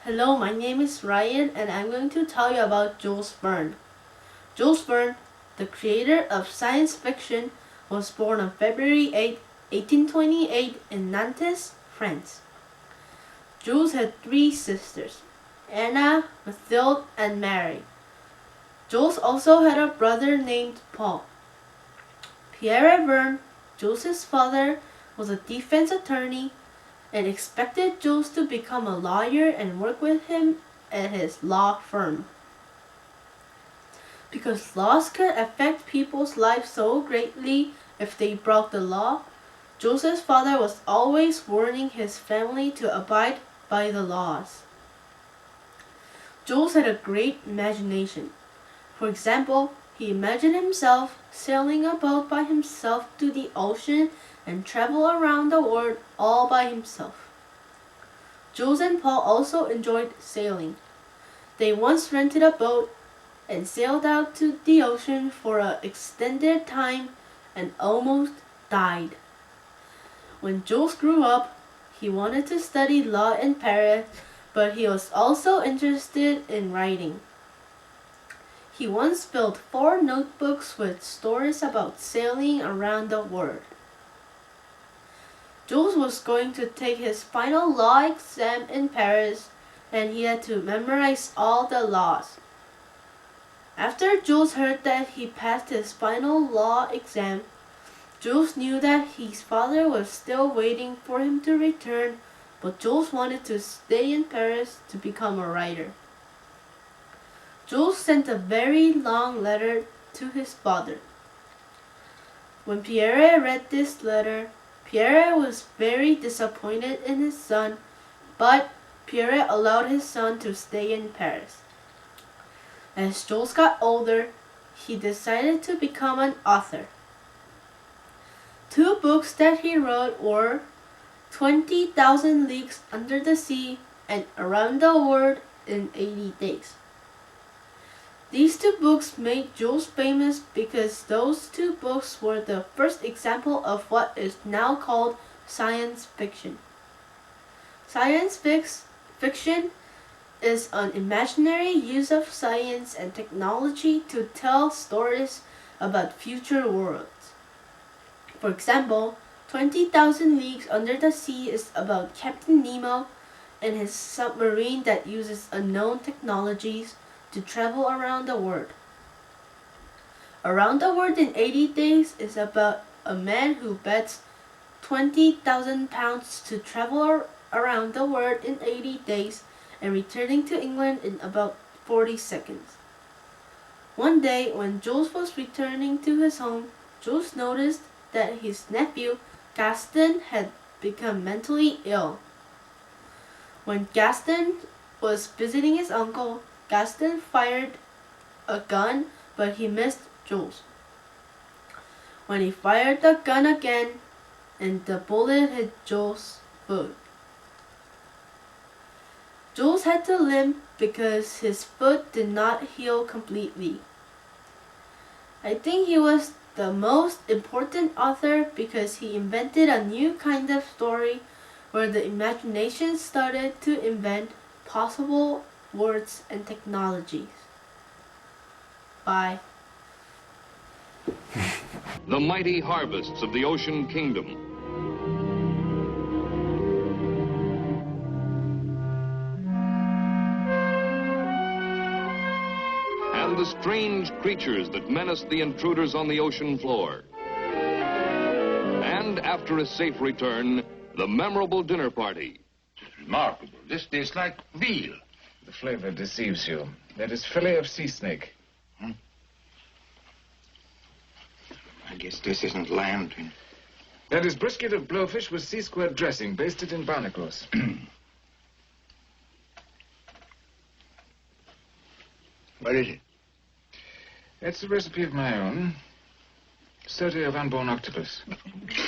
Hello, my name is Ryan and I'm going to tell you about Jules Verne. Jules Verne, the creator of science fiction, was born on February 8, 1828 in Nantes, France. Jules had three sisters, Anna, Mathilde, and Mary. Jules also had a brother named Paul. Pierre Verne, Jules' father, was a defense attorney and expected Jules to become a lawyer and work with him at his law firm. Because laws could affect people's lives so greatly if they broke the law, Jules' father was always warning his family to abide by the laws. Jules had a great imagination. For example, he imagined himself sailing a boat by himself to the ocean and travel around the world all by himself. Jules and Paul also enjoyed sailing. They once rented a boat and sailed out to the ocean for an extended time and almost died. When Jules grew up, he wanted to study law in Paris, but he was also interested in writing. He once built 4 notebooks with stories about sailing around the world. Jules was going to take his final law exam in Paris, and he had to memorize all the laws. After Jules heard that he passed his final law exam, Jules knew that his father was still waiting for him to return, but Jules wanted to stay in Paris to become a writer. Jules sent a very long letter to his father. When Pierre read this letter, Pierre was very disappointed in his son, but Pierre allowed his son to stay in Paris. As Jules got older, he decided to become an author. 2 books that he wrote were 20,000 Leagues Under the Sea and Around the World in 80 Days. These 2 books made Jules famous because those 2 books were the first example of what is now called science fiction. Science fiction is an imaginary use of science and technology to tell stories about future worlds. For example, 20,000 Leagues Under the Sea is about Captain Nemo and his submarine that uses unknown technologies to travel around the world. Around the World in 80 Days is about a man who bets 20,000 pounds to travel around the world in 80 days and returning to England in about 40 seconds. One day, when Jules was returning to his home, Jules noticed that his nephew, Gaston, had become mentally ill. When Gaston was visiting his uncle, Gaston fired a gun, but he missed Jules. When he fired the gun again, and the bullet hit Jules' foot. Jules had to limp because his foot did not heal completely. I think he was the most important author because he invented a new kind of story where the imagination started to invent possible words and technologies. Bye. The mighty harvests of the ocean kingdom. And the strange creatures that menace the intruders on the ocean floor. And after a safe return, the memorable dinner party. It's remarkable. This tastes like veal. The flavor deceives you. That is fillet of sea snake. I guess this isn't lamb. That is brisket of blowfish with sea-squirt dressing, basted in barnacles. What is it? That's a recipe of my own. Sauté of unborn octopus.